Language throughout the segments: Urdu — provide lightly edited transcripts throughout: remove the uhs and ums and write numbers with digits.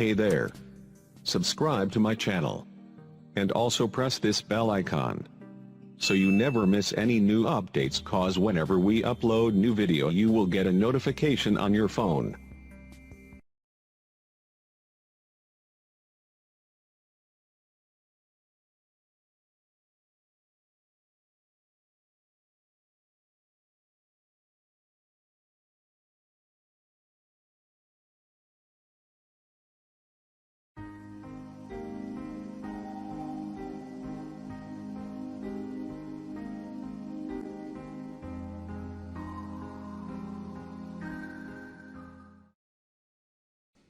Hey there. Subscribe to my channel. And also press this bell icon, so you never miss any new updates, cause whenever we upload new video you will get a notification on your phone.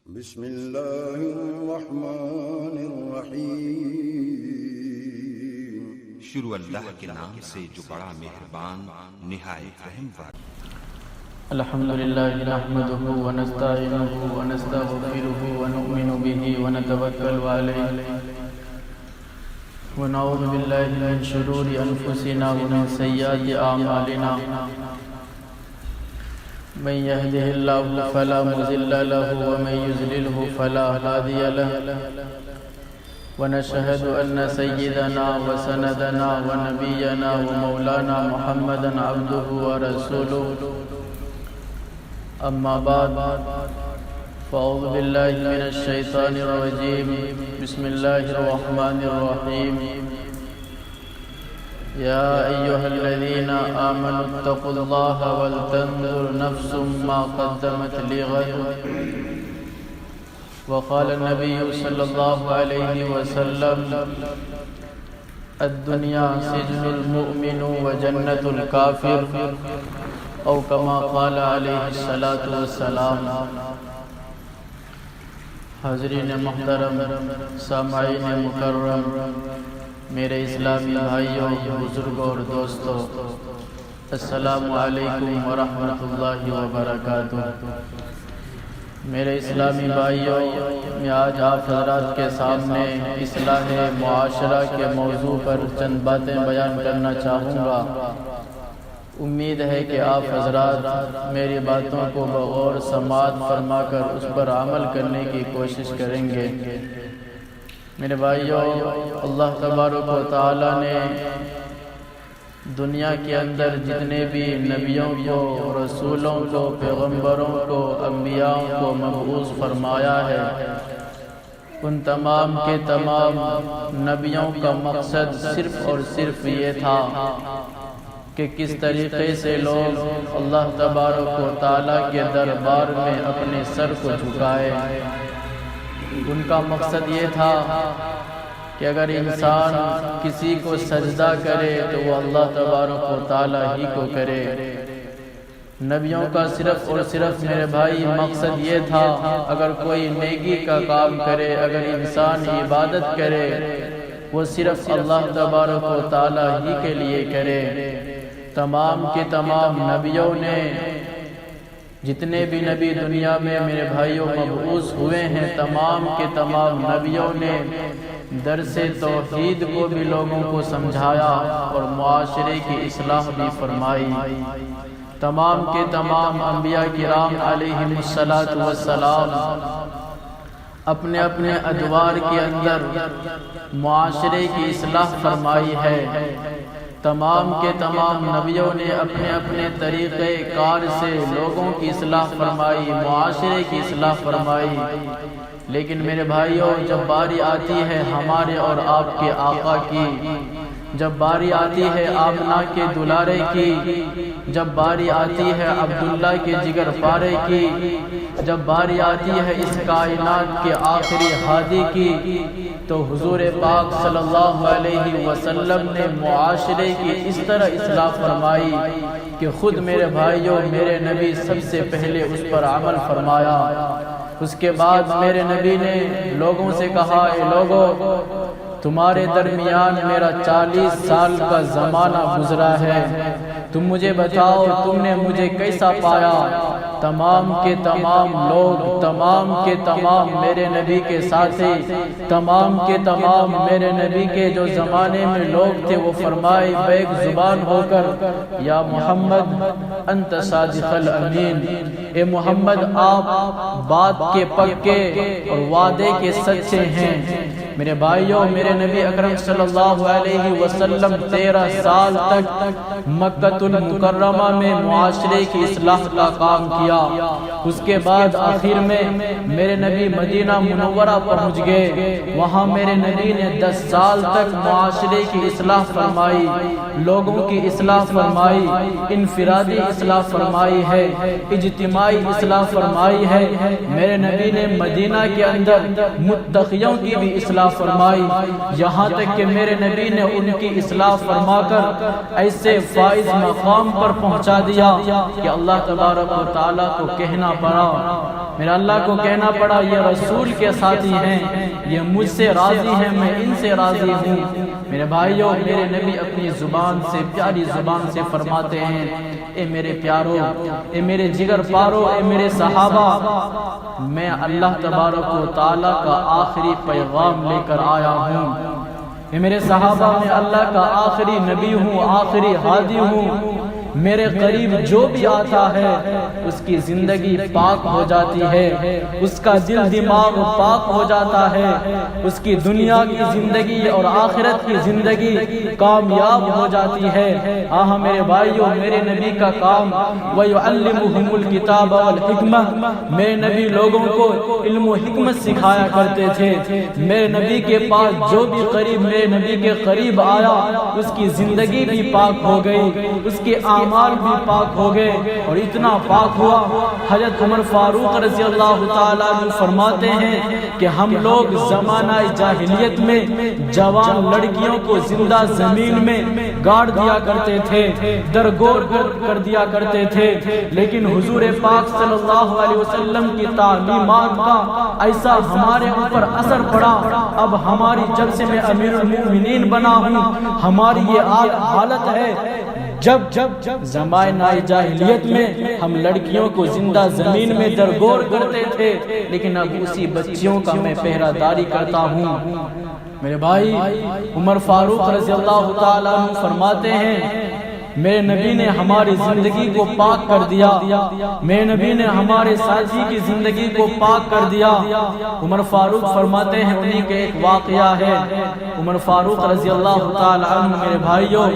بسم الله الرحمن الرحیم۔ شروع اللہ کے نام سے جو بڑا مہربان نہایت رحم والا۔ الحمد لله نحمده ونستعينه ونستغفره ونؤمن به ونتوكل عليه ونعوذ بالله من شرور أنفسنا ومن سيئات أعمالنا، من يهده الله فلا مضل له ومن يضلله فلا هادي له، ونشهد أن سيدنا وسندنا ونبينا ومولانا محمدا عبده ورسوله، أما بعد فأعوذ بالله من الشيطان الرجيم، بسم الله الرحمن الرحيم، يا أيها الذين آمنوا اتقوا الله ولتنظر نفس ما قدمت لغد، وقال النبي صلى الله عليه وسلم الدنيا سجن المؤمن وجنة الكافر، او کما قال علیہ الصلاۃ والسلام۔ حاضرین محترم، سامعین مکرم، میرے اسلامی بھائیوں، بزرگوں اور دوستوں، السلام علیکم ورحمۃ اللہ وبرکاتہ۔ میرے اسلامی بھائیوں، میں آج آپ حضرات کے سامنے اصلاح معاشرہ کے موضوع پر چند باتیں بیان کرنا چاہوں گا۔ امید ہے کہ آپ حضرات میری باتوں کو بغور سماعت فرما کر اس پر عمل کرنے کی کوشش کریں گے۔ میرے بھائیوں، اللہ تبارک و تعالی نے دنیا کے اندر جتنے بھی نبیوں کو، رسولوں کو، پیغمبروں کو، انبیاء کو مبعوث فرمایا ہے، ان تمام کے تمام نبیوں کا مقصد صرف اور صرف یہ تھا کہ کس طریقے سے لوگ اللہ تبارک و تعالیٰ کے دربار میں اپنے سر کو جھکائے۔ ان کا مقصد یہ تھا کہ اگر انسان کسی کو سجدہ کرے تو وہ اللہ تبارک و تعالیٰ ہی کو کرے۔ نبیوں کا صرف اور صرف میرے بھائی مقصد یہ تھا اگر کوئی نیکی کا کام کرے، اگر انسان عبادت کرے، وہ صرف اللہ تبارک و تعالیٰ ہی کے لیے کرے۔ تمام کے تمام نبیوں نے، جتنے بھی نبی دنیا میں میرے بھائیوں مبعوث ہوئے ہیں، تمام کے تمام نبیوں نے درس توحید کو بھی لوگوں کو سمجھایا اور معاشرے کی اصلاح بھی فرمائی۔ تمام کے تمام انبیاء کرام علیہم السلام اپنے اپنے ادوار کے اندر معاشرے کی اصلاح فرمائی ہے۔ تمام کے تمام نبیوں نے اپنے اپنے طریقے کار سے لوگوں کی اصلاح فرمائی، معاشرے کی اصلاح فرمائی۔ لیکن میرے بھائیوں، جب باری آتی ہے ہمارے اور آپ کے آقا کی، جب باری آتی ہے آمنہ کے دلارے کی، جب باری آتی ہے عبداللہ کے جگر پارے کی، جب باری آتی ہے اس کائنات کے آخری ہادی کی، تو حضور پاک صلی اللہ علیہ وسلم نے معاشرے کی اس طرح اصلاح فرمائی کہ خود میرے بھائیوں، میرے نبی سب سے پہلے اس پر عمل فرمایا۔ اس کے بعد میرے نبی نے لوگوں سے کہا، اے لوگوں، تمہارے درمیان میرا 40 سال کا زمانہ گزرا ہے، تم مجھے بتاؤ تم نے مجھے کیسا پایا؟ تمام کے تمام لوگ، تمام کے تمام میرے نبی کے ساتھی، تمام کے تمام میرے نبی کے جو زمانے میں لوگ تھے، وہ فرمائے بیک زبان ہو کر یا محمد انت صادق الامین، اے محمد آپ بات کے پکے اور وعدے کے سچے ہیں۔ میرے بھائیوں، میرے نبی اکرم صلی اللہ علیہ وسلم 13 سال تک مکہ المکرمہ میں معاشرے کی اصلاح کا کام کیا۔ اس کے بعد آخر میں میرے نبی مدینہ منورہ پہنچ گئے، وہاں میرے نبی نے 10 سال تک معاشرے کی اصلاح فرمائی، لوگوں کی اصلاح فرمائی، انفرادی اصلاح فرمائی ہے، اجتماعی اصلاح فرمائی ہے۔ میرے نبی نے مدینہ کے اندر متقیوں کی بھی اصلاح فرمائی، یہاں تک کہ میرے نبی نے ان کی اصلاح فرما کر ایسے فائز مقام پر پہنچا دیا کہ اللہ تبارک و تعالیٰ کو کہنا پڑا، میرا اللہ کو کہنا پڑا یہ رسول کے ساتھی ہیں، یہ مجھ سے راضی ہیں، میں ان سے راضی ہوں۔ میرے بھائیوں، میرے نبی اپنی زبان سے، پیاری زبان سے فرماتے ہیں، اے میرے پیارو، اے میرے جگر پارو، اے میرے صحابہ، میں اللہ تبارک و تعالیٰ کا آخری پیغام لے کر آیا ہوں۔ اے میرے صحابہ، میں اللہ کا آخری نبی ہوں، آخری ہادی ہوں۔ میرے قریب جو بھی آتا ہے اس کی زندگی پاک ہو جاتی ہے، اس کا دل دماغ پاک ہو جاتا ہے، اس کی دنیا کی زندگی اور آخرت کی زندگی کامیاب ہو جاتی ہے۔ آہا میرے بھائیوں، میرے نبی کا کام وَيُعَلِّمُهُمُ الْكِتَابَ وَالْحِكْمَةَ، میرے نبی لوگوں کو علم و حکمت سکھایا کرتے تھے۔ میرے نبی کے پاس جو بھی قریب میرے نبی کے قریب آیا اس کی زندگی بھی پاک ہو گئی، اس کے اعمال بھی پاک ہو گئے، اور اتنا پاک ہوا حضرت عمر فاروق رضی اللہ تعالیٰ عنہ فرماتے ہیں کہ ہم لوگ زمانہ جاہلیت میں جوان لڑکیوں کو زندہ زمین میں گاڑ دیا کرتے تھے، درگور کر دیا کرتے تھے، لیکن حضور پاک صلی اللہ علیہ وسلم کی تعلیمات کا ایسا ہمارے اوپر اثر پڑا، اب ہماری جب سے میں امیر المؤمنین بنا ہوں ہماری یہ حالت ہے۔ جب زمانہ جاہلیت میں ہم لڑکیوں کو زندہ زمین میں درگور کرتے تھے، لیکن اب اسی بچیوں کا میں پہرہ داری کرتا ہوں۔ میرے بھائی، عمر فاروق رضی اللہ تعالیٰ عنہ فرماتے ہیں میرے نبی نے ہماری زندگی کو پاک کر دیا، میرے نبی نے ہمارے ساتھی کی زندگی کو پاک کر دیا۔ عمر فاروق فرماتے ہیں انہی کے ایک واقعہ ہے، عمر فاروق رضی اللہ تعالیٰ عنہ میرے بھائیوں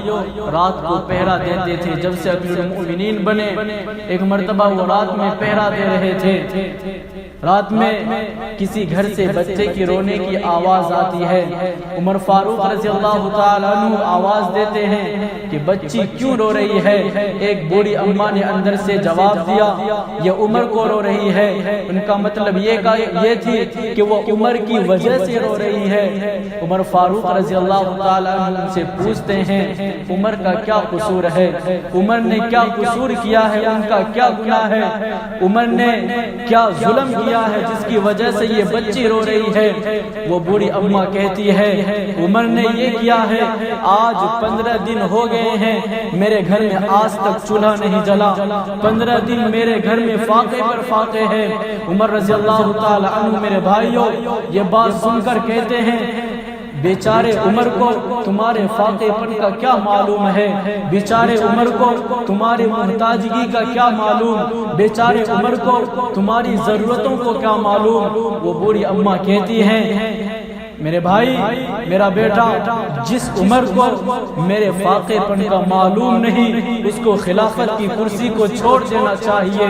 رات کو پہرہ دیتے تھے، جب سے امیر المؤمنین بنے ایک مرتبہ وہ رات میں پہرہ دے رہے تھے، رات میں کسی گھر سے بچے کی رونے کی آواز آتی ہے، عمر فاروق رضی اللہ تعالیٰ عنہ آواز دیتے ہیں کہ بچی کیوں رو رہی ہے؟ ایک بوڑھی اماں نے اندر سے جواب دیا یہ عمر کو رو رہی ہے۔ ان کا مطلب یہ تھی کہ وہ عمر کی وجہ سے رو رہی ہے۔ عمر فاروق رضی اللہ تعالیٰ عنہ ان سے پوچھتے ہیں عمر کا کیا قصور ہے؟ عمر نے کیا قصور کیا ہے؟ ان کا کیا گناہ ہے؟ عمر نے کیا ظلم کیا ہے جس کی وجہ سے یہ بچی رو رہی ہے؟ وہ بوڑھی اماں کہتی ہے عمر نے یہ کیا ہے، آج 15 دن ہو گئے ہیں میرے گھر میں آج تک چولہا نہیں جلا، 15 دن میرے گھر میں فاقے پر فاقے ہیں۔ عمر رضی اللہ تعالی عنہ میرے بھائیوں یہ بات سن کر کہتے ہیں بیچارے عمر کو تمہارے فاقے پن کا کیا معلوم ہے، بیچارے عمر کو تمہاری محتاجگی کا کیا معلوم، بیچارے عمر کو تمہاری ضرورتوں کو کیا معلوم۔ وہ بوڑھی اماں کہتی ہیں میرے بھائی میرا بیٹا جس عمر کو میرے فاقے پن کا معلوم نہیں اس کو خلافت کی کرسی کو چھوڑ دینا چاہیے،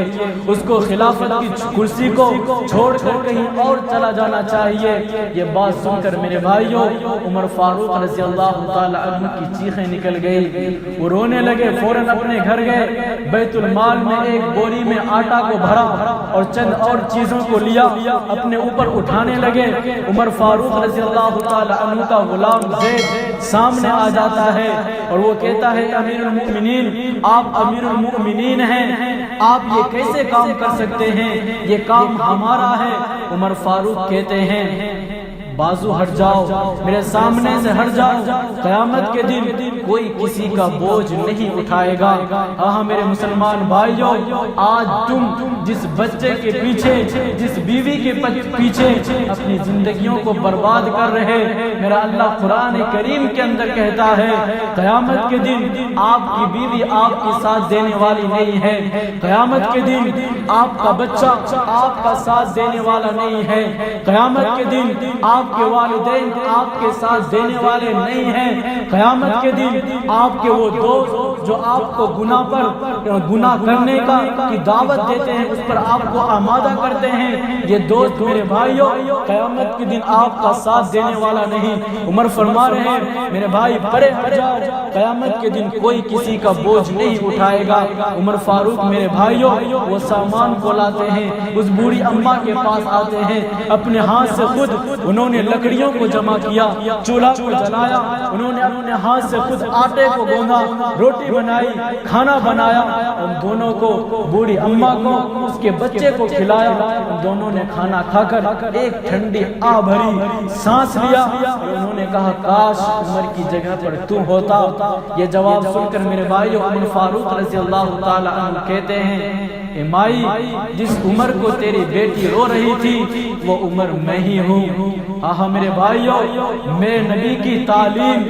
اس کو خلافت کی کرسی کو چھوڑ کر کہیں اور چلا جانا چاہیے۔ یہ بات سن کر میرے بھائیوں عمر فاروق رضی اللہ تعالی عنہ کی چیخیں نکل گئی، وہ رونے لگے، فوراً اپنے گھر گئے، بیت المال میں ایک بوری میں آٹا کو بھرا اور چند اور چیزوں کو لیا، اپنے اوپر اٹھانے لگے۔ عمر فاروق رضی اللہ تعالی عنہ کا غلام زید سامنے آ جاتا ہے اور وہ کہتا ہے امیر المؤمنین آپ امیر المؤمنین ہیں، آپ یہ کیسے کام کر سکتے ہیں، یہ کام ہمارا ہے۔ عمر فاروق کہتے ہیں بازو ہٹ جاؤ، میرے سامنے سے ہٹ جاؤ، قیامت کے دن کوئی کسی کا بوجھ نہیں اٹھائے گا۔ ہاں میرے مسلمان بھائیوں، آج تم جس بچے کے پیچھے، جس بیوی کے پیچھے اپنی زندگیوں کو برباد کر رہے، میرا اللہ قرآن کریم کے اندر کہتا ہے قیامت کے دن آپ کی بیوی آپ کی ساتھ دینے والی نہیں ہے، قیامت کے دن آپ کا بچہ آپ کا ساتھ دینے والا نہیں ہے، قیامت کے دن آپ کے والدین آپ کے ساتھ دینے والے نہیں ہیں، قیامت کے دن آپ کے وہ دوست جو آپ کو گناہ کرنے کی دعوت دیتے ہیں، اس پر آپ کو آمادہ کرتے ہیں، یہ دوست میرے بھائیوں قیامت کے دن آپ کا ساتھ دینے والا نہیں۔ عمر فرما رہے ہیں میرے بھائی پرے ہٹ جاؤ، قیامت کے دن کوئی کسی کا بوجھ نہیں اٹھائے گا۔ عمر فاروق میرے بھائیوں وہ سامان کو لاتے ہیں، اس بوڑھی اماں کے پاس آتے ہیں، اپنے ہاتھ سے خود انہوں نے لکڑیوں کو جمع کیا، چولہا کو جلایا، انہوں نے اپنے ہاتھ سے خود آٹے کو گوندھا، روٹی بنائی، کھانا بنایا، ان دونوں کو بوڑھی اماں کو اس کے بچے کو کھلایا، ان دونوں نے کھانا کھا کر ایک ٹھنڈی آہ بھری سانس لیا اور انہوں نے کہا کاش عمر کی جگہ پر تو ہوتا۔ یہ جواب سن کر میرے بھائیو عمر فاروق رضی اللہ تعالی عنہ کہتے ہیں اے مائی جس عمر کو تیری بیٹی رو رہی تھی وہ عمر میں ہی ہوں۔ آہا میرے بھائیو، میرے نبی کی تعلیم،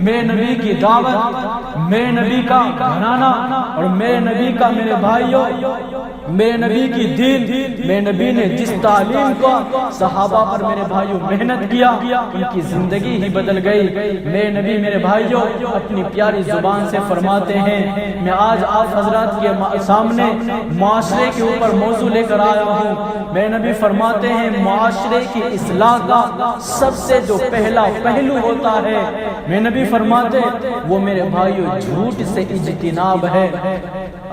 میرے نبی کی دعوت، میرے نبی کا گھرانہ اور میرے نبی کا میرے بھائیو میرے نبی کی دین، میرے نبی نے جس تعلیم کو صحابہ پر میرے بھائیو محنت کیا ان کی زندگی ہی بدل گئی۔ میرے نبی میرے بھائیو اپنی پیاری زبان سے فرماتے ہیں، میں آج آپ حضرات کے سامنے معاشرے کے اوپر موضوع لے کر آیا ہوں۔ میرے نبی فرماتے ہیں معاشرے کی اصلاح کا سب سے جو پہلا پہلو ہوتا ہے، میرے نبی فرماتے وہ میرے بھائیو جھوٹ سے اجتناب ہے۔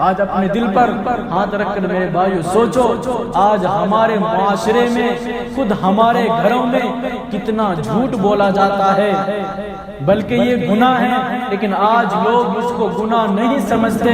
آج اپنے دل پر ہاتھ رکھ کر میرے بھائیو سوچو، آج ہمارے معاشرے میں خود ہمارے گھروں میں کتنا جھوٹ بولا جاتا ہے، بلکہ یہ گناہ ہے لیکن آج لوگ اس کو گناہ نہیں سمجھتے۔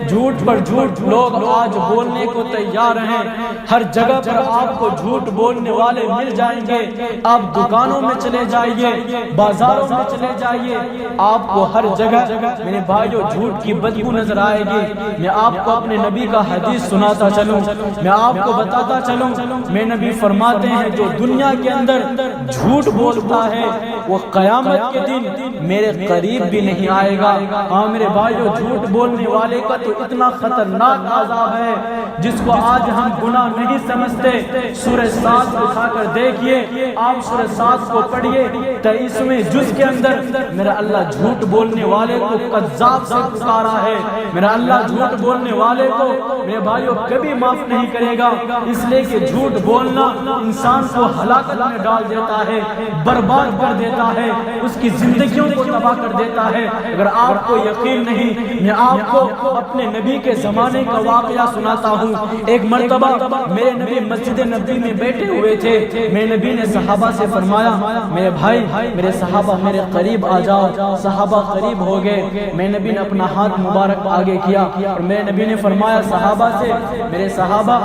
جھوٹ پر جھوٹ لوگ آج بولنے کو تیار ہیں، ہر جگہ پر آپ کو جھوٹ بولنے والے مل جائیں گے۔ آپ دکانوں میں چلے جائیے، بازاروں میں چلے جائیے، آپ کو ہر جگہ میرے بھائیو جھوٹ کی بدبو نظر آئے گی۔ میں آپ کو اپنے نبی کا حدیث سناتا چلوں، میں آپ کو بتاتا چلوں، میں نبی فرماتے ہیں جو دنیا کے اندر جھوٹ بولتا ہے وہ قیامت کے دن میرے قریب بھی نہیں آئے گا۔ ہاں میرے بھائیو جھوٹ بولنے والے کا تو اتنا خطرناک عذاب ہے جس کو آج ہم گناہ نہیں سمجھتے۔ سورہ سات اٹھا کر دیکھیے، آپ سورہ سات کو پڑھیے، 23ویں جز کے اندر میرا اللہ جھوٹ بولنے والے کو کذاب سے پکارا ہے۔ میرا اللہ جھوٹ بولنے والے کو میرے بھائیو کبھی معاف نہیں کرے گا، اس لیے کہ جھوٹ بولنا انسان کو ہلاکت میں ڈال دیتا ہے، برباد کر دیتا ہے، اس کی زندگیوں کو تباہ کر دیتا ہے۔ اگر آپ کو یقین نہیں، میں آپ کو اپنے نبی کے زمانے کا واقعہ سناتا ہوں۔ ایک مرتبہ میرے نبی مسجد نبی میں بیٹھے ہوئے تھے، میرے نبی نے صحابہ سے فرمایا میرے بھائی میرے صحابہ میرے قریب آ جاؤ۔ صحابہ قریب ہو گئے، میرے نبی نے اپنا ہاتھ مبارک آگے کیا اور میرے نبی نے فرمایا صحابہ سے میرے صحابہ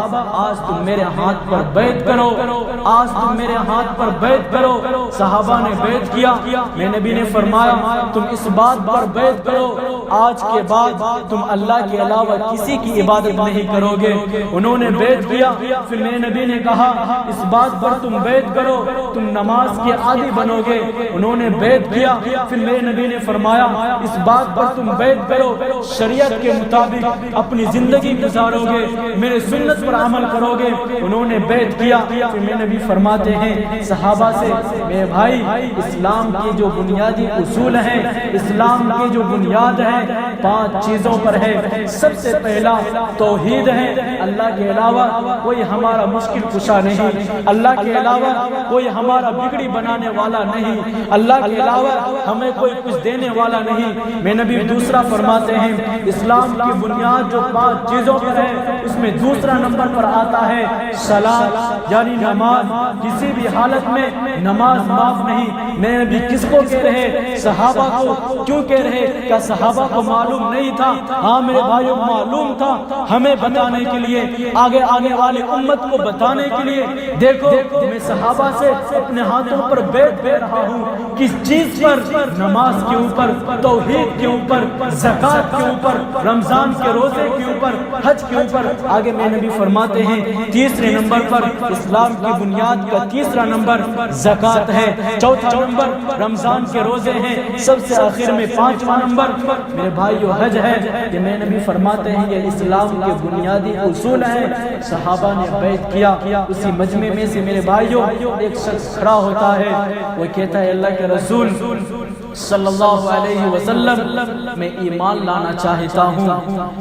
آج تم میرے ہاتھ پر بیعت کرو، آج تم میرے ہاتھ پر بیعت کرو۔ صحابہ نے بیعت کیا، میرے نبی نے فرمایا تم اس بات پر بیعت کرو آج کے بعد تم اللہ کے علاوہ کسی کی عبادت نہیں کرو گے۔ انہوں نے بیعت کیا، پھر میرے نبی نے کہا اس بات پر تم بیعت کرو تم نماز کے عادی بنو گے۔ انہوں نے بیعت کیا، پھر میرے نبی نے فرمایا اس بات پر تم بیعت کرو شریعت کے مطابق اپنی زندگی گزارو گے، میرے سنت پر عمل کرو گے۔ انہوں نے بیعت کیا، پھر میرے نبی فرماتے ہیں صحابہ سے میرے بھائی اسلام کی جو بنیادی اصول ہیں، اسلام کی جو بنیاد ہے 5 چیزوں پر ہے۔ سب سے پہلا توحید ہے، اللہ کے علاوہ کوئی ہمارا مشکل کشا نہیں، اللہ کے علاوہ کوئی ہمارا بگڑی بنانے والا نہیں، اللہ کے علاوہ ہمیں کوئی کچھ دینے والا نہیں۔ میں نبی دوسرا فرماتے ہیں اسلام کی بنیاد جو 5 چیزوں پر ہے اس میں دوسرا نمبر پر آتا ہے صلاۃ، یعنی نماز۔ کسی بھی حالت میں نماز معاف نہیں، میرے نبی کس کو کہہ رہے؟ صحابہ کو کیوں کہہ رہے؟ کیا صحابہ کو معلوم نہیں تھا؟ ہاں میرے بھائیوں معلوم تھا، ہمیں بتانے کے لیے، آگے آنے والی امت کو بتانے کے لیے۔ دیکھو میں صحابہ سے اپنے ہاتھوں پر بیعت دے رہا ہوں، کس چیز پر؟ نماز کے اوپر، توحید کے اوپر، زکوٰۃ کے اوپر، رمضان کے روزے کے اوپر، حج کے اوپر۔ آگے میں نبی فرماتے ہیں تیسرے نمبر پر اسلام کی بنیاد کا تیسرا نمبر زکوٰۃ ہے، چوتھا نمبر رمضان کے روزے ہیں، سب سے آخر میں پانچواں نمبر میرے بھائیو حج ہے۔ کہ میں نبی فرماتے ہیں یہ اسلام کے بنیادی اصول ہیں۔ صحابہ نے بیعت کیا، اسی مجمع میں سے میرے بھائیو ایک شخص کھڑا ہوتا ہے، وہ کہتا ہے اللہ کے رسول صلی اللہ علیہ وسلم میں ایمان لانا چاہتا ہوں،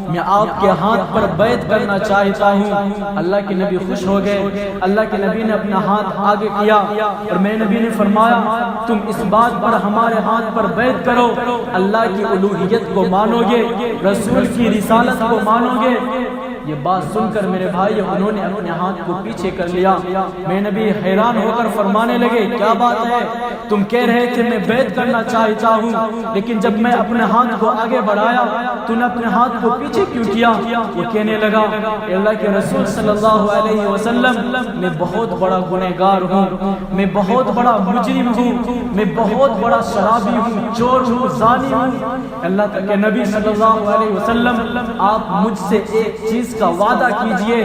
میں آپ کے ہاتھ پر بیعت کرنا چاہتا ہوں۔ اللہ کے نبی خوش ہو گئے، اللہ کے نبی نے اپنا ہاتھ آگے کیا اور میں نبی نے فرمایا تم اس بات پر ہمارے ہاتھ پر بیعت کرو، اللہ کی الوہیت کو مانو گے، رسول کی رسالت کو مانو گے۔ یہ بات سن کر میرے بھائی انہوں نے اپنے ہاتھ کو پیچھے کر لیا۔ میں نبی حیران ہو کر فرمانے لگے کیا بات ہے؟ تم کہہ رہے تھے میں بیعت کرنا چاہتا ہوں، لیکن جب میں اپنے ہاتھ کو آگے بڑھایا تو نے اپنے ہاتھ کو پیچھے کیوں کیا؟ وہ کہنے لگا اللہ کے رسول صلی اللہ علیہ وسلم میں بہت بڑا گنہگار ہوں، میں بہت بڑا مجرم ہوں، میں بہت بڑا شرابی ہوں، چور ہوں، زانی ہوں۔ اللہ کے نبی صلی اللہ علیہ وسلم آپ مجھ سے ایک چیز کا وعدہ کیجئے،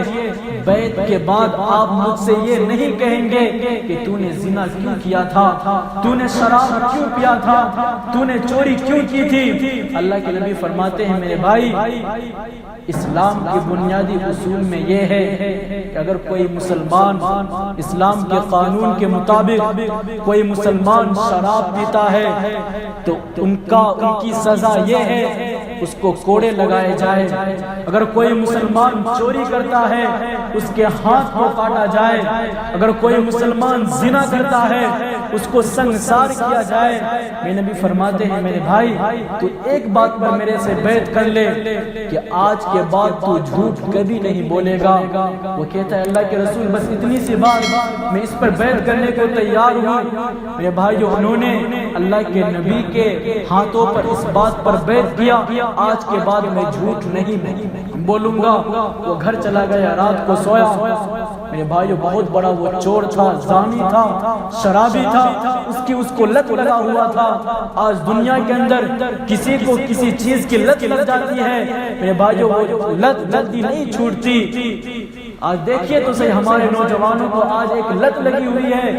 بیعت کے بعد آپ مجھ سے یہ نہیں کہیں گے کہ تو نے زنا کیوں کیا تھا، تو نے شراب کیوں پیا تھا، تو نے چوری کیوں کی تھی۔ اللہ کے نبی فرماتے ہیں میرے بھائی اسلام کی بنیادی اصول میں یہ ہے کہ اگر کوئی مسلمان اسلام کے قانون کے مطابق کوئی مسلمان شراب پیتا ہے تو ان کی سزا یہ ہے اس کو کوڑے لگائے جائے۔ اگر کوئی مسلمان چوری کرتا ہے اس کے ہاتھ کو کاٹا جائے، اگر کوئی مسلمان زنا کرتا ہے اس کو سنگسار کیا جائے۔ میں نبی فرماتے ہیں میرے بھائی تو ایک بات پر میرے سے بیعت کر لے کہ آج کے بعد تو جھوٹ کبھی نہیں بولے گا۔ وہ کہتا ہے اللہ کے رسول بس اتنی سی بات، میں اس پر بیعت کرنے کو تیار ہوں۔ میرے بھائیو انہوں نے اللہ کے نبی کے ہاتھوں پر اس بات پر بیعت کیا آج کے بعد میں جھوٹ نہیں بولوں گا۔ وہ گھر چلا گیا، رات کو سویا۔ میرے بھائیو بہت بڑا وہ چور تھا، زانی تھا، شرابی تھا، اس کو لت لگا ہوا تھا۔ آج دنیا کے اندر کسی کو کسی چیز کی لت لگ جاتی ہے، میرے بھائیو وہ لت جلدی نہیں چھوٹتی۔ آج دیکھیے تو صحیح ہمارے نوجوانوں کو آج ایک لت لگی ہوئی ہے،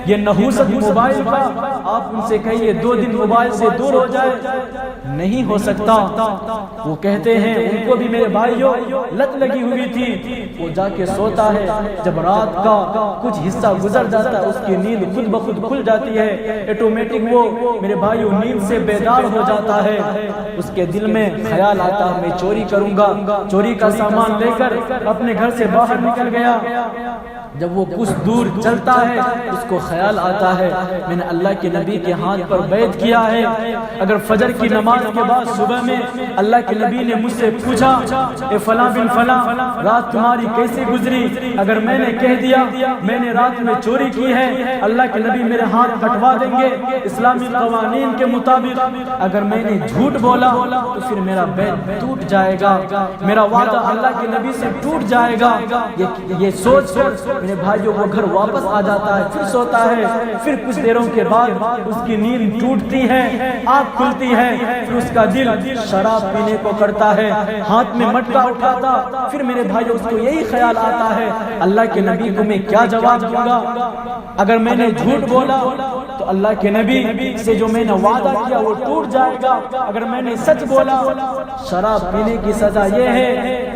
یہ نحوست موبائل کا۔ آپ ان سے کہیے 2 دن موبائل سے دور ہو جائے، نہیں ہو سکتا۔ وہ کہتے ہیں ان کو بھی میرے بھائیوں لت لگی ہوئی تھی، وہ جا کے سوتا ہے، جب رات کا کچھ حصہ گزر جاتا ہے اس کی نیند خود بخود کھل جاتی ہے، آٹومیٹک وہ میرے بھائیوں نیند سے بیدار ہو جاتا ہے۔ اس کے دل میں خیال آتا ہے میں چوری کروں گا، چوری کا سامان لے کر اپنے گھر سے باہر نکل گیا۔ جب وہ کچھ دور چلتا ہے اس کو خیال آتا ہے میں نے اللہ کے نبی کے ہاتھ پر بیعت کیا ہے، اگر فجر کی نماز کے بعد صبح میں اللہ کے نبی نے مجھ سے پوچھا اے فلاں بن فلاں رات تمہاری کیسے گزری، اگر میں نے کہہ دیا میں نے رات میں چوری کی ہے، اللہ کے نبی میرے ہاتھ کٹوا دیں گے اسلامی قوانین کے مطابق۔ اگر میں نے جھوٹ بولا تو پھر میرا بیعت ٹوٹ جائے گا، میرا وعدہ اللہ کے نبی سے ٹوٹ جائے گا۔ یہ سوچ میرے بھائیوں وہ گھر واپس آ جاتا ہے، پھر سوتا ہے، پھر کچھ دیروں کے بعد اس کی نیند ٹوٹتی ہے، آنکھ کھلتی ہے، پھر اس کا دل شراب پینے کو کرتا ہے، ہاتھ میں مٹکا اٹھاتا، پھر میرے بھائیوں اس کو یہی خیال آتا ہے اللہ کے نبی کو میں کیا جواب دوں گا، اگر میں نے جھوٹ بولا تو اللہ کے نبی سے جو میں نے وعدہ کیا وہ ٹوٹ جائے گا، اگر میں نے سچ بولا شراب پینے کی سزا یہ ہے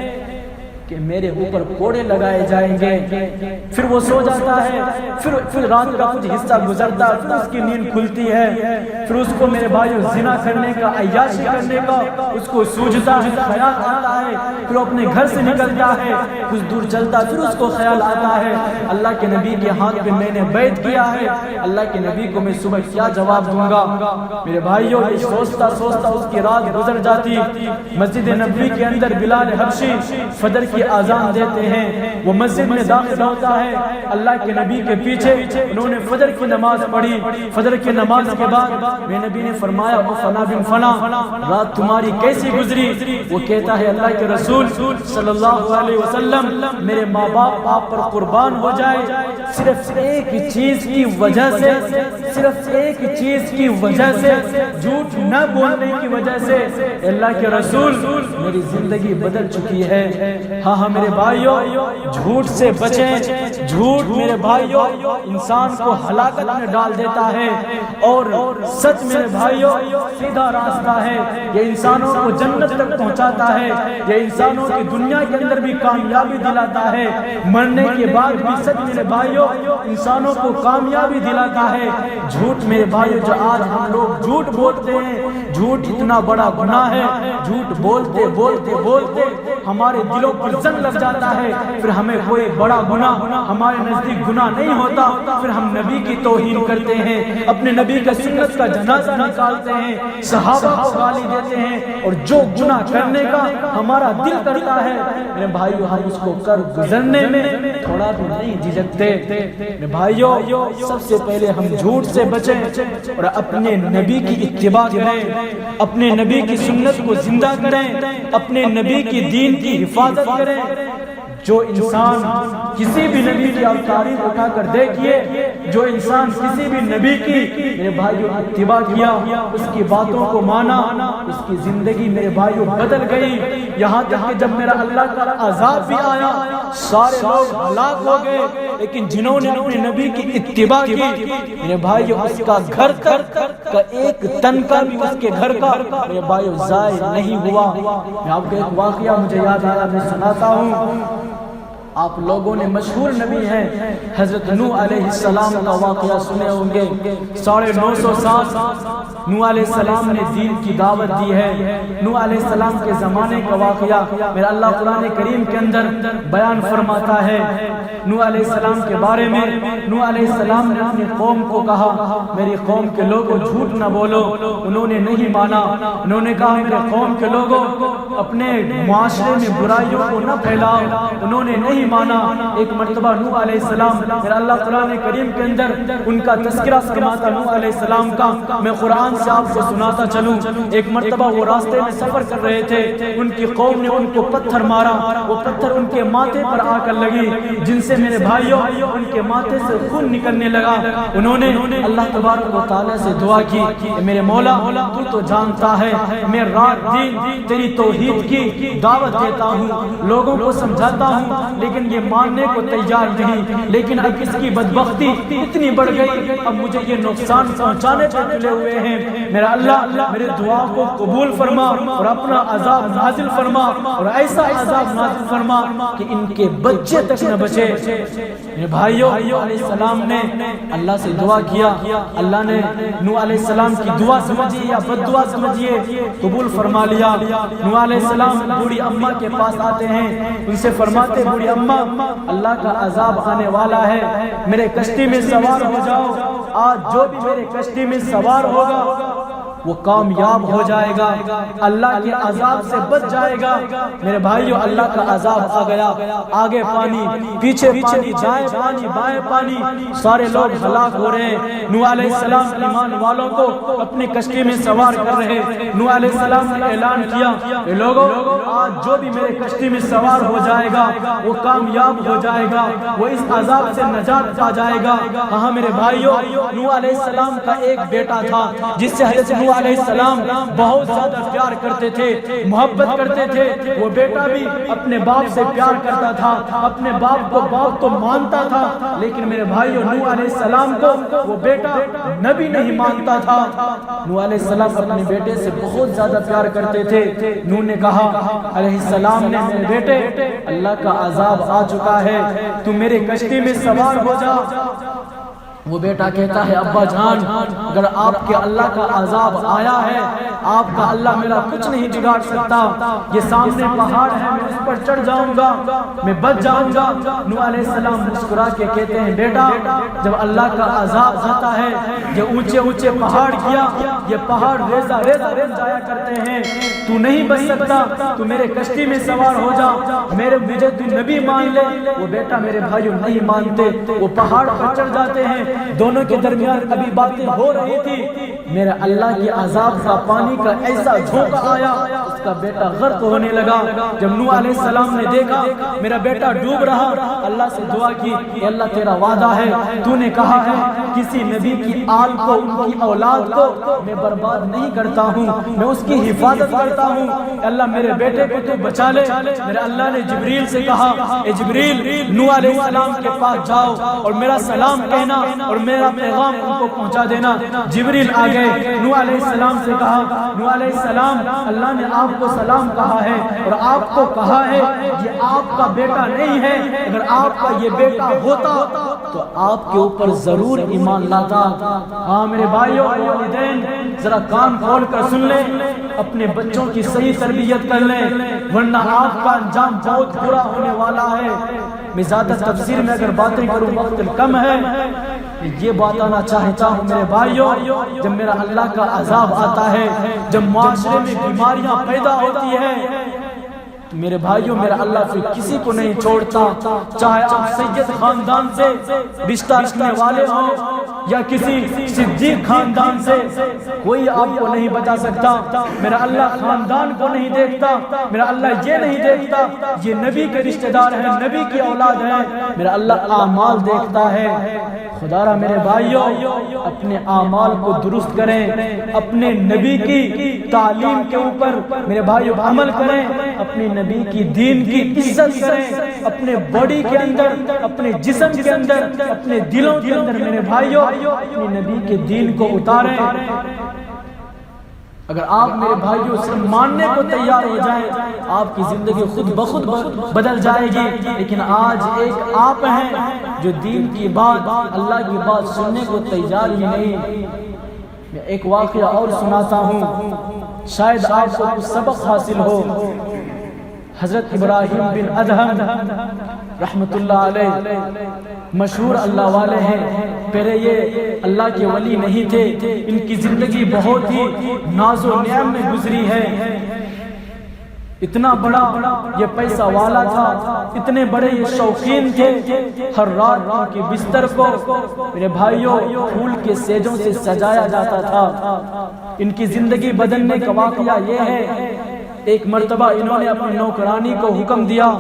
کہ میرے اوپر کوڑے لگائے جائیں گے۔ پھر وہ سو جاتا ہے، پھر رات کا کچھ حصہ گزرتا ہے، پھر اس کی نیند کھلتی ہے، پھر اس کو میرے بھائیوں زنا کرنے کا، عیاشی کرنے کا اس کو سوجھتا ہے، خیال آتا ہے، پھر وہ اپنے گھر سے نکلتا ہے، کچھ دور چلتا ہے، پھر اس کو خیال آتا ہے اللہ کے نبی کے ہاتھ پہ میں نے بیعت کیا ہے، اللہ کے نبی کو میں صبح کیا جواب دوں گا۔ میرے بھائیوں یہ سوچتا سوچتا اس کی رات گزر جاتی۔ مسجد نبوی کے اندر بلال حبشی فجر کی کی اذان دیتے ہیں، وہ مسجد میں داخل ہوتا ہے، اللہ کے نبی کے پیچھے انہوں نے فجر کی نماز پڑھی، فجر کی نماز کے بعد میرے نبی نے فرمایا او فلاں بن فلاں رات تمہاری کیسی گزری؟ وہ کہتا ہے اللہ کے رسول صلی اللہ علیہ وسلم میرے ماں باپ آپ پر قربان ہو جائے، صرف ایک چیز کی وجہ سے، صرف ایک چیز کی وجہ سے، جھوٹ نہ بولنے کی وجہ سے اللہ کے رسول میری زندگی بدل چکی ہے۔ ہاں میرے بھائیوں، جھوٹ سے بچیں، جھوٹ میرے بھائیوں انسان کو ہلاکت میں ڈال دیتا ہے، اور سچ میرے بھائیوں سیدھا راستہ ہے، یہ انسانوں کو جنت تک پہنچاتا ہے، یہ انسانوں کی دنیا کے اندر بھی کامیابی دلاتا ہے، مرنے کے بعد بھی سچ میرے بھائیوں انسانوں کو کامیابی دلاتا ہے۔ جھوٹ میرے بھائیوں جو آج ہم لوگ جھوٹ بولتے ہیں، جھوٹ اتنا بڑا گناہ ہے، جھوٹ بولتے بولتے بولتے ہمارے دلوں پر زنگ لگ جاتا ہے، پھر ہمیں کوئی بڑا گناہ ہمارے نزدیک گناہ نہیں ہوتا، پھر ہم نبی کی توہین کرتے ہیں، اپنے نبی کا سنت کا جنازہ نکالتے ہیں، صحابہ کو گالی دیتے ہیں، اور جو گناہ کرنے کا ہمارا دل کرتا ہے میرے بھائیوں ہم اس کو کر گزرنے میں تھوڑا بھی نہیں جھجکتے۔ میرے بھائیوں سب سے پہلے ہم جھوٹ سے بچیں اور اپنے نبی کی اتباع کریں، اپنے نبی کی سنت کو زندہ کریں، اپنے نبی کی دین کی حفاظت کریں۔ جو انسان کسی بھی نبی کی آپ تاریخ اٹھا کر دیکھیے، جو انسان کسی بھی نبی کی میرے بھائیوں اتباع کیا، اس کی باتوں کو مانا، اس کی زندگی میرے بھائیوں بدل گئی، یہاں تک کہ جب میرا اللہ کا عذاب بھی آیا سارے لوگ ہلاک ہو گئے، لیکن جنہوں نے اپنے نبی کی اتباع کی میرے بھائیوں اس کا گھر تک کا ایک تن کا بھی اس کے گھر کا میرے بھائیوں ضائع نہیں ہوا۔ میں آپ کو ایک واقعہ مجھے یاد آیا، میں سناتا ہوں۔ آپ لوگوں نے مشہور نبی ہیں حضرت نوح علیہ السلام کا واقعہ سنے ہوں گے، 950 سال نوح علیہ السلام نے دین کی دعوت دی ہے۔ نوح علیہ السلام کے زمانے کا واقعہ میرا اللہ قرآن کریم کے اندر بیان فرماتا ہے۔ نوح علیہ السلام کے بارے میں نوح علیہ السلام نے اپنی قوم کو کہا میری قوم کے لوگوں جھوٹ نہ بولو، انہوں نے نہیں مانا، انہوں نے کہا میرے قوم کے لوگوں اپنے معاشرے میں برائیوں کو نہ پھیلاؤ، انہوں نے نہیں مانا۔ ایک مرتبہ نوح علیہ السلام میرا اللہ قرآن کریم کے اندر ان کا تذکرہ فرماتا نوح علیہ السلام کا، میں قرآن سے آپ کو سناتا چلوں۔ ایک مرتبہ وہ راستے میں سفر کر رہے تھے، ان کی قوم نے ان کو پتھر مارا، وہ پتھر ان کے ماتھے پر آ کر لگی، جن سے میرے بھائیوں ان کے ماتھے سے خون نکلنے لگا۔ انہوں نے اللہ تبارک و تعالیٰ سے دعا کی میرے مولا تو جانتا ہے میں رات دن تیری توحید کی دعوت دیتا ہوں، لوگوں کو سمجھاتا ہوں، لیکن یہ ماننے کو تیار نہیں، لیکن اب اس کی بدبختی اتنی بڑھ گئی، اب مجھے یہ نقصان پہنچانے پر تلے ہوئے ہیں۔ میرا اللہ میرے دعا کو قبول فرما اور اپنا عذاب نازل فرما، اور ایسا عذاب نازل فرما کہ ان کے بچے تک نہ بچے۔ میرے بھائیوں علیہ السلام نے اللہ سے دعا کیا، اللہ نے نوح علیہ السلام کی دعا سمجھیے یا بد دعا سمجھیے قبول فرما لیا۔ نوح علیہ السلام بوڑھی اماں کے پاس آتے ہیں، ان سے فرماتے بوڑھی اماں اللہ کا عذاب آنے والا ہے، میرے کشتی میں سوار ہو جاؤ، آج جو بھی میرے کشتی میں سوار ہوگا وہ کامیاب ہو جائے گا، اللہ کے عذاب سے بچ جائے گا۔ میرے بھائیو اللہ کا عذاب آ گیا، آگے پانی پیچھے پانی، دائیں پانی بائیں پانی، سارے لوگ ہلاک ہو رہے ہیں۔ نوح علیہ السلام ایمان والوں کو اپنی کشتی میں سوار کر رہے۔ نوح علیہ السلام نے اعلان کیا اے لوگوں آج جو بھی میرے کشتی میں سوار ہو جائے گا وہ کامیاب ہو جائے گا، وہ اس عذاب سے نجات پا جائے گا۔ کہاں میرے بھائیو نوح علیہ السلام کا ایک بیٹا تھا جس سے حضرت نوح علیہ السلام بہت زیادہ پیار کرتے تھے، محبت کرتے تھے۔ وہ بیٹا بھی اپنے باپ سے پیار کرتا تھا، اپنے باپ کو باپ تو مانتا تھا، لیکن میرے بھائیو نوح علیہ السلام کو وہ بیٹا نبی نہیں مانتا تھا۔ نوح علیہ السلام اپنے بیٹے سے بہت زیادہ پیار کرتے تھے۔ نوح نے کہا علیہ السلام نے میرے بیٹے اللہ کا عذاب آ چکا ہے، تو میرے کشتی میں سوار ہو جا۔ وہ بیٹا کہتا ہے ابا جان اگر آپ کے اللہ کا عذاب آیا ہے آپ کا اللہ میرا کچھ نہیں بگاڑ سکتا، یہ سامنے پہاڑ ہے، میں اس پر چڑھ جاؤں گا، میں بچ جاؤں گا۔ نوح علیہ السلام مسکرا کے کہتے ہیں بیٹا جب اللہ کا عذاب آتا ہے، یہ اونچے اونچے پہاڑ کیا، یہ پہاڑ ریزہ ریزہ بن جایا کرتے ہیں، تو نہیں بچ سکتا، تو میرے کشتی میں سوار ہو جا، مجھے تو نبی مان لے۔ وہ بیٹا میرے بھائیوں نہیں مانتے، وہ پہاڑ پر چڑھ جاتے ہیں، دونوں کے درمیان ابھی باتیں ہو رہی تھی، میرے اللہ کی عذاب کا پانی کا ایسا جھونکا آیا، اس کا بیٹا غرق ہونے لگا۔ جب نوح علیہ السلام نے دیکھا میرا بیٹا ڈوب رہا، اللہ سے دعا کی کہ اللہ تیرا وعدہ ہے، تو نے کہا ہے کسی نبی کی آل کو، ان کی اولاد کو میں برباد نہیں کرتا ہوں، میں اس کی حفاظت کرتا ہوں، اللہ میرے بیٹے کو تو بچا لے۔ میرے اللہ نے جبریل سے کہا اے جبریل نوح علیہ السلام کے پاس جاؤ اور میرا سلام کہنا اور میرا پیغام ان کو پہنچا دینا۔ جبریل آ گئے، نوح علیہ السلام سے کہا نوح علیہ السلام اللہ نے آپ کو سلام کہا ہے اور آپ کو کہا ہے یہ آپ کا بیٹا نہیں ہے، اگر آپ کا یہ بیٹا ہوتا تو آپ کے اوپر ضرور ایمان لاتا۔ ہاں میرے بھائیوں والدین ذرا کان کھول کر سن لیں، اپنے بچوں کی صحیح تربیت کر لیں، ورنہ آپ کا انجام بہت برا ہونے والا ہے۔ میں زیادہ تفسیر میں اگر باتیں کروں وقت کم ہے، یہ بتانا چاہتا ہوں میرے بھائیوں جب میرا اللہ کا عذاب آتا ہے، جب معاشرے میں بیماریاں پیدا ہوتی ہیں، میرے بھائیوں میرا اللہ پھر کسی کو نہیں چھوڑتا، چاہے آپ سید خاندان سے رشتہ رکھنے والے ہوں یا کسی صدیق خاندان سے، کوئی آپ کو نہیں بچا سکتا۔ میرا اللہ خاندان کو نہیں دیکھتا، میرا اللہ یہ نہیں دیکھتا یہ نبی کے رشتہ دار ہیں، نبی کی اولاد ہیں، میرا اللہ اعمال دیکھتا ہے۔ خدا را میرے بھائیوں اپنے اعمال کو درست کریں، اپنے نبی کی تعلیم کے اوپر میرے بھائیوں عمل کریں، اپنے نبی کی دین کی عزت کریں، اپنے باڈی کے اندر، اپنے جسم کے اندر، اپنے دلوں کے اندر میرے بھائیوں اپنے نبی کے دین کو اتاریں۔ اگر آپ میرے بھائیوں سے ماننے کو تیار ہو جائیں آپ کی زندگی خود بخود بدل جائے گی، لیکن آج ایک آپ ہیں جو دین کی بات، اللہ کی بات سننے کو تیار ہی نہیں۔ میں ایک واقعہ اور سناتا ہوں، شاید آپ کو کچھ سبق حاصل ہو۔ حضرت ابراہیم بن ادہم رحمت اللہ علیہ مشہور اللہ والے ہیں، پہلے یہ اللہ کے ولی نہیں تھے، ان کی زندگی بہت ہی ناز و نعم میں گزری ہے۔ اتنا بڑا یہ پیسہ والا تھا، اتنے بڑے یہ شوقین تھے، ہر رات ان کے بستر کو میرے بھائیوں پھول کے سیجوں سے سجایا جاتا تھا۔ ان کی زندگی بدلنے کا واقعہ یہ ہے، ایک مرتبہ انہوں نے اپنی نوکرانی کو حکم دیا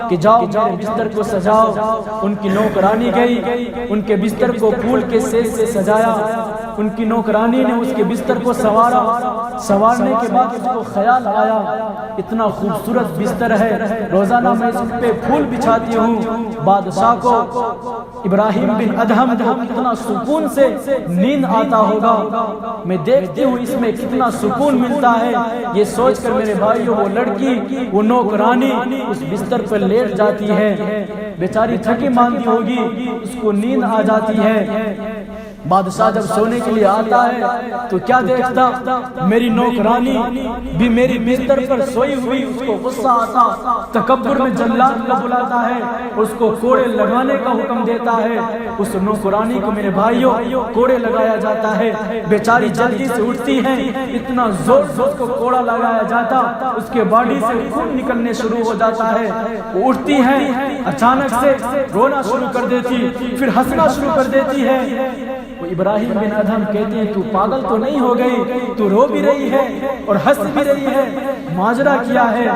کہ جاؤ میرے بستر کو سجاؤ۔ ان کی نوکرانی گئی، ان کے بستر کو پھول کے سیج سے سجایا۔ ان کی نوکرانی نے اس کے بستر کو سوارا، سوارنے کے بعد اس کو خیال آیا اتنا خوبصورت بستر ہے، روزانہ میں اس پہ پھول بچھاتی ہوں، بادشاہ کو ابراہیم بن ادہم کو کتنا سکون سے نیند آتا ہوگا، میں دیکھتی ہوں اس میں کتنا سکون ملتا ہے۔ یہ سوچ کر میرے بھائیوں وہ لڑکی، وہ نوکرانی اس بستر پر لیٹ جاتی ہے، بیچاری تھکی ماندی ہوگی، اس کو نیند آ جاتی ہے۔ بادشاہ جب سونے کے لیے آتا ہے تو کیا دیکھتا، میری نوکرانی بھی میری بستر پر سوئی ہوئی، اس کو غصہ آتا، تکبر میں جلاد کو بلاتا ہے، اس کو کوڑے لگانے کا حکم دیتا ہے۔ اس نوکرانی کو میرے بھائیوں کوڑے لگایا جاتا ہے، بیچاری جلدی سے اٹھتی ہے، اتنا زور سے اس کو کوڑا لگایا جاتا، اس کے باڈی سے خون نکلنے شروع ہو جاتا ہے۔ وہ اٹھتی ہے، اچانک سے رونا شروع کر دیتی، پھر ہنسنا شروع کر دیتی ہے۔ وہ ابراہیم بن ادہم کہتے ہیں تو پاگل تو نہیں ہو گئی، تو رو بھی رہی ہے اور ہنس بھی رہی ہے، ماجرا کیا ہے؟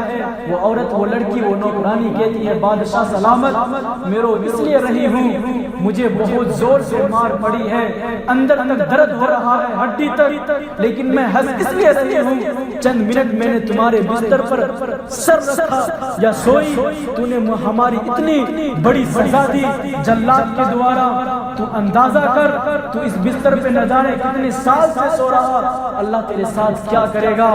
وہ عورت، وہ لڑکی، وہ نوکرانی کہتی ہے بادشاہ سلامت، میں رو اس لیے رہی ہوں مجھے بہت زور سے مار پڑی ہے، اندر اندر درد ہو رہا ہے ہڈی تک، لیکن میں ہنس اس لیے رہی ہوں چند منٹ میں نے تمہارے بستر پر سر رکھا یا سوئی، تو نے ہماری اتنی بڑی سزا دی جلاد کے دوارا، تو اندازہ کر تو اس بستر پہ نہ جانے کتنے سال سے سو رہا، اللہ تیرے ساتھ کیا کرے گا۔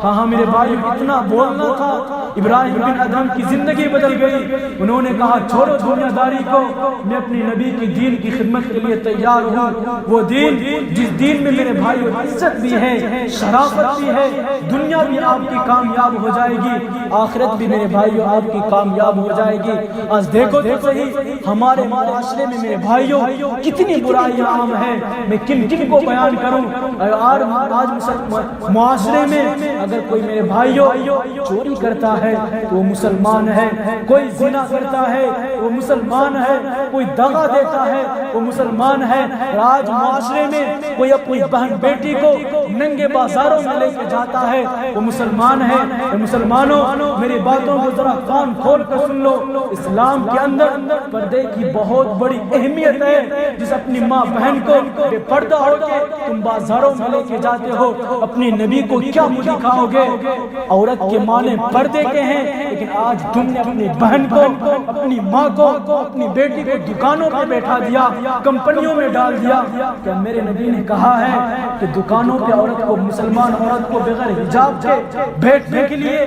ہاں میرے بھائی، اتنا بولنا تھا، ابراہیم بن ادہم کی زندگی بدل گئی۔ انہوں نے کہا چھوڑو دنیا داری کو، میں اپنی نبی کی دین کی خدمت کے لیے تیار ہوں۔ وہ دین جس دین میں میرے بھائی عزت بھی ہے، شرافت بھی ہے، دنیا بھی آپ کی کامیاب ہو جائے گی، آخرت بھی میرے بھائیوں آپ کی کامیاب ہو جائے گی۔ آج دیکھو تو صحیح ہمارے معاشرے میں میرے بھائیوں کتنی برائیاں عام ہیں، میں کن کن کو بیان کروں۔ آج معاشرے میں اگر کوئی میرے بھائیوں چوری کرتا ہے تو وہ مسلمان ہے، کوئی زنا کرتا ہے وہ مسلمان ہے، کوئی دغا دیتا ہے وہ مسلمان ہے۔ آج معاشرے میں کوئی اپنی بہن بیٹی کو ننگے بازاروں میں لے کے جاتا ہے وہ مسلمان ہے۔ مسلمانوں میری باتوں کو ذرا کان کھول کر سن لو، اسلام کے اندر پردے کی بہت بڑی اہمیت ہے۔ جس اپنی ماں بہن کو بے پردہ ہو کے تم بازاروں میں لے کے جاتے ہو، اپنی نبی کو کیا منہ دکھاؤ گے؟ عورت کے معنی پردے کے ہیں، لیکن آج تم نے اپنی بہن کو، اپنی ماں کو، اپنی بیٹی کو دکانوں پہ بیٹھا دیا، کمپنیوں میں ڈال دیا۔ کیا میرے نبی نے کہا ہے کہ دکانوں پہ عورت کو، مسلمان عورت کو بغیر حجاب کے بیٹھنے کے لیے؟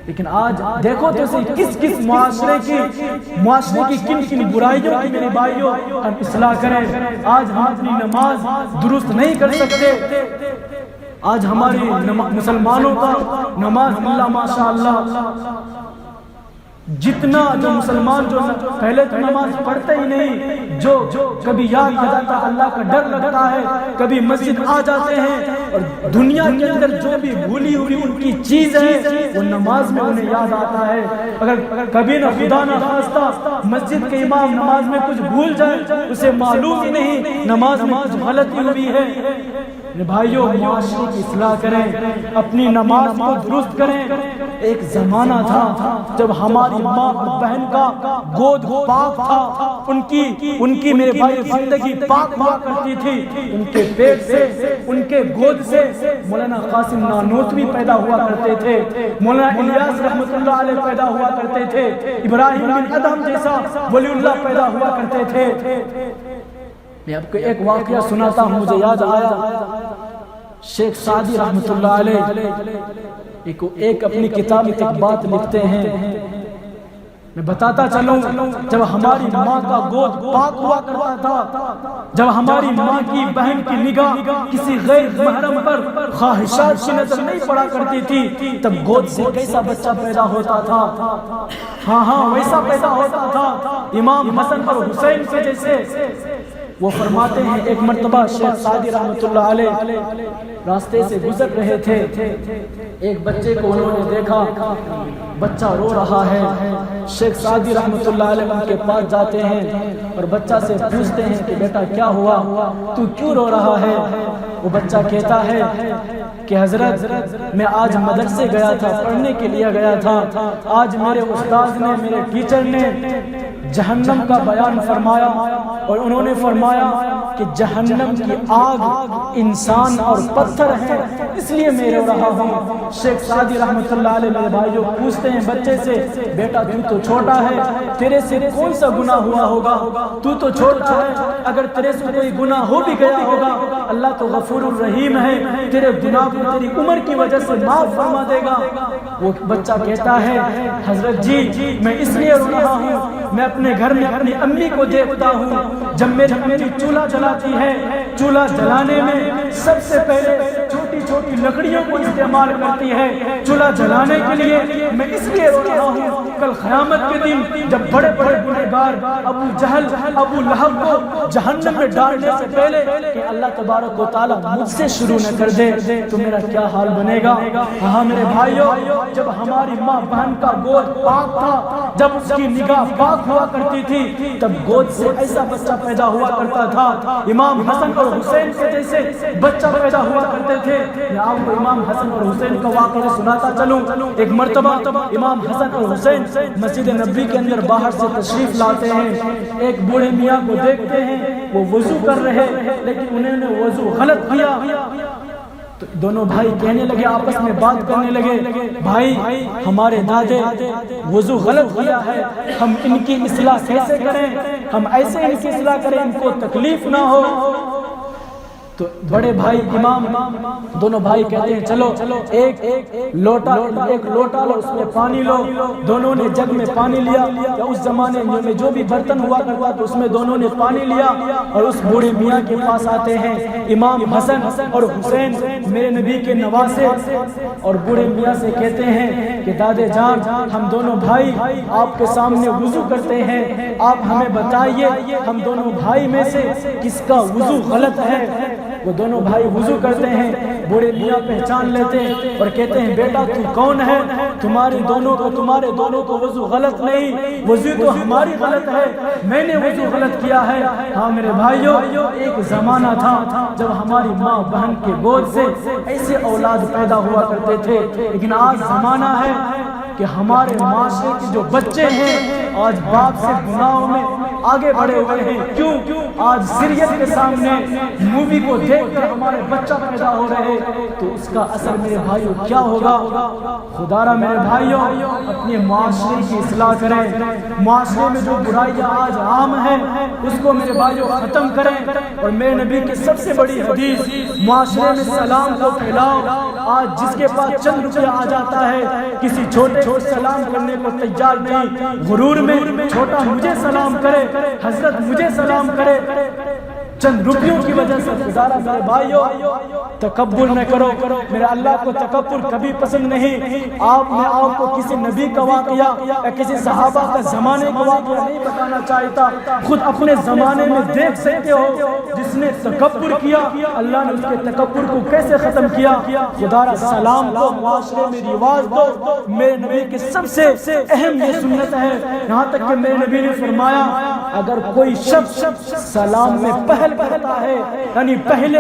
لیکن آج دیکھو تو صحیح کس کس معاشرے کی کن کن برائیوں کی میرے بھائیوں ہم اصلاح کریں۔ آج ہم اپنی نماز درست نہیں کر سکتے، آج ہماری مسلمانوں کا نماز اللہ ماشاءاللہ جتنا جو مسلمان جو پہلے تو نماز پڑھتے ہی نہیں، جو کبھی یاد آ جاتا اللہ کا ڈر لگتا ہے، کبھی مسجد آ جاتے ہیں، اور دنیا کے اندر جو بھی بھولی ہوئی ان کی چیز ہے وہ نماز میں انہیں یاد آتا ہے۔ اگر کبھی نہ خدا نہ خواستہ مسجد کے امام نماز میں کچھ بھول جائے، اسے معلوم ہی نہیں نماز میں کچھ غلطی ہوئی ہے۔ بھائیوں معاشرے کی اصلاح کریں، اپنی نماز کو درست کریں۔ ایک زمانہ تھا جب ہماری ماں اور بہن کا گود پاک تھا، ان کی میرے بھائی زندگی پاک ہوا کرتی تھی، ان کے پیٹ سے، ان کے گود سے مولانا قاسم نانوتوی پیدا ہوا کرتے تھے، مولانا الیاس رحمۃ اللہ علیہ پیدا ہوا کرتے تھے، ابراہیم بن ادہم جیسا ولی اللہ پیدا ہوا کرتے تھے۔ میں آپ کو ایک واقعہ سناتا ہوں، مجھے یاد آیا۔ شیخ سعدی رحمۃ اللہ علیہ ایک اپنی کتاب میں ایک بات لکھتے ہیں، میں بتاتا چلوں۔ جب ہماری ماں کا گود پاک ہوا کرتا تھا، جب ہماری ماں کی بہن کی نگاہ کسی غیر محرم پر خواہشات کی نظر نہیں پڑا کرتی تھی، تب گود سے کیسا بچہ پیدا ہوتا تھا؟ ہاں ویسا پیدا ہوتا تھا امام حسن اور حسین کے جیسے۔ وہ فرماتے ہیں ایک مرتبہ شیخ سعدی رحمۃ اللہ علیہ راستے سے گزر رہے تھے، ایک بچے کو انہوں نے دیکھا، بچہ رو رہا ہے۔ شیخ سعدی رحمۃ اللہ علیہ ان کے پاس جاتے ہیں اور بچہ سے پوچھتے ہیں کہ بیٹا کیا ہوا، تو کیوں رو رہا ہے؟ وہ بچہ کہتا ہے کہ حضرت میں آج مدرسے گیا تھا، پڑھنے کے لیے گیا تھا، آج میرے استاد نے، میرے ٹیچر نے جہنم کا بیان فرمایا، اور انہوں نے فرمایا کہ جہنم کی آگ انسان اور پتھر ہے، اس لیے میں رو رہا ہوں۔ شیخ سعدی رحمۃ اللہ علیہ میرے بھائیوں پوچھتے ہیں بچے سے، بیٹا تو چھوٹا ہے، تیرے سے کون سا گناہ ہوا ہوگا؟ تو چھوٹا ہے، اگر تیرے سے کوئی گناہ ہو بھی گیا ہوگا اللہ تو غفور الرحیم ہے، تیرے گناہ کو تیری عمر کی وجہ سے معاف فرما دے گا۔ وہ بچہ کہتا ہے حضرت جی میں اس لیے رو رہا ہوں، میں اپنے گھر میں اپنی امی کو دیکھتا ہوں، جب میری امی چولہا جلاتی ہے، چولہا جلانے میں سب سے پہلے چھوٹی چھوٹی لکڑیوں کو استعمال کرتی ہے چولہا جلانے کے لیے۔ میں اس لیے رو رہا ہوں کل قیامت کے دن جب بڑے بڑے گنہگار ابو جہل، ابو لہب کو جہنم میں ڈالنے سے پہلے کہ اللہ تبارک و تعالیٰ مجھ سے شروع نہ کر دے تو میرا کیا حال بنے گا۔ ہاں میرے بھائیوں، جب ہماری ماں بہن کا گود پاک تھا، جب اس کی نگاہ پاک ہوا کرتی تھی، تب گود سے ایسا بچہ پیدا ہوا کرتا تھا، امام حسن اور حسین کے جیسے بچہ پیدا ہوا کرتے تھے۔ میں آپ کو امام حسن اور حسین کا واقعہ سناتا چلوں۔ ایک مرتبہ امام حسن اور حسین مسجد نبوی کے اندر باہر سے تشریف لاتے ہیں، ایک بوڑھے میاں کو دیکھتے ہیں وہ وضو کر رہے، لیکن انہوں نے وضو غلط کیا۔ تو دونوں بھائی کہنے لگے، آپس میں بات کرنے لگے، بھائی ہمارے دادے وضو غلط کیا ہے، ہم ان کی اصلاح کیسے کریں، ہم ایسے ان کی اصلاح کریں ان کو تکلیف نہ ہو۔ تو بڑے بھائی امام دونوں بھائی کہتے ہیں چلو ایک لوٹا لو، اس میں پانی لو۔ دونوں نے جگ میں پانی لیا، یا اس زمانے میں جو بھی برتن ہوا کرتا تو اس میں دونوں نے پانی لیا، اور اس بوڑھے میاں کے پاس آتے ہیں امام حسن اور حسین میرے نبی کے نواسے، اور بوڑھے میاں سے کہتے ہیں کہ دادے جان ہم دونوں بھائی آپ کے سامنے وضو کرتے ہیں، آپ ہمیں بتائیے ہم دونوں بھائی میں سے کس کا وضو غلط ہے۔ وہ دونوں بھائی وضو کرتے ہیں، بوڑھے میاں پہچان لیتے ہیں اور کہتے ہیں بیٹا تو کون ہے، تمہارے دونوں کو وضو غلط نہیں، وضو تو ہماری غلط ہے، میں نے وضو غلط کیا ہے۔ ہاں میرے بھائیوں، ایک زمانہ تھا جب ہماری ماں بہن کے گود سے ایسے اولاد پیدا ہوا کرتے تھے، لیکن آج زمانہ ہے کہ ہمارے معاشرے کے جو بچے ہیں آج باپ سے گناہوں میں آگے بڑھے ہوئے ہیں۔ کیوں؟ آج سیریل کے سامنے مووی کو دیکھ کر ہمارے بچہ پیدا ہو رہے، تو اس کا اثر میرے بھائیوں کیا ہوگا؟ خدا را میرے بھائیوں اپنے معاشرے کی اصلاح کریں، معاشرے میں جو برائیاں آج عام ہیں اس کو میرے بھائیوں ختم کریں، اور میرے نبی کی سب سے بڑی حدیث معاشرے میں سلام کو پھیلاؤ۔ آج جس کے پاس چند روپیہ آ جاتا ہے کسی چھوٹے کو سلام کرنے کو تیار نہیں، غرور میں چھوٹا مجھے سلام کرے، حضرت مجھے سلام کرے، چند روپیوں کی وجہ سے۔ خدارا میرے بھائیوں تکبر نہ کرو، میرے اللہ کو تکبر کبھی پسند نہیں۔ آپ کو کسی نبی کا واقعہ یا کسی صحابہ کا زمانے کا واقعہ نہیں بتانا چاہتا، خود اپنے زمانے میں دیکھ سکتے ہو جس نے تکبر کیا اللہ نے اس کے تکبر کو کیسے ختم کیا۔ خدارا سلام کو معاشرے میں رواج دو، میرے نبی کی سب سے اہم یہ سنت ہے، یہاں تک کہ میرے نبی نے فرمایا اگر کوئی شخص سلام میں پہل کرتا ہے، یعنی پہلے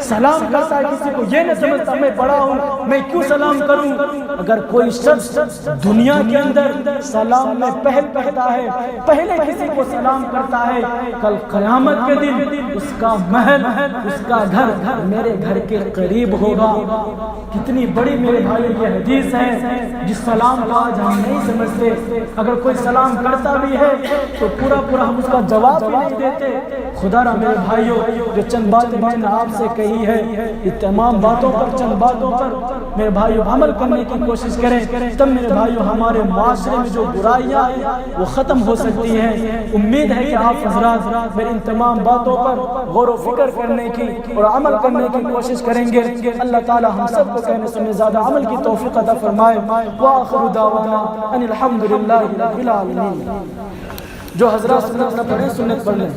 سلام کرتا ہے، کسی کو یہ نہ سمجھتا میں بڑا ہوں میں کیوں سلام کروں، اگر کوئی شخص دنیا کے اندر سلام میں پہل کرتا ہے، پہلے کسی کو سلام کرتا ہے، کل قیامت کے دن اس کا محل، اس کا گھر میرے گھر کے قریب ہوگا۔ کتنی بڑی میرے بھائی یہ حدیث ہے جس سلام کو آج ہم نہیں سمجھتے۔ اگر کوئی سلام کرتا بھی ہے تو پورا ہم اس کا جواب بھی نہیں دیتے۔ خدا را میرے بھائیوں جو چند باتیں میں نے آپ سے کہی ہے، یہ تمام باتوں پر چند باتوں پر میرے بھائیوں عمل کرنے کی کوشش کریں، تب میرے بھائیوں ہمارے معاشرے میں جو برائیاں ہیں وہ ختم ہو سکتی ہیں۔ امید ہے کہ آپ حضرات میری ان تمام باتوں پر غور و فکر کرنے کی اور عمل کرنے کی کوشش کریں گے۔ اللہ تعالی ہم سب کو کہنے سننے زیادہ عمل کی توفیق عطا فرمائے۔ وآخر دعوانا ان الحمدللہ رب العالمین۔ جو حضرات سنت نہ پڑھیں سنت پڑھ لیں۔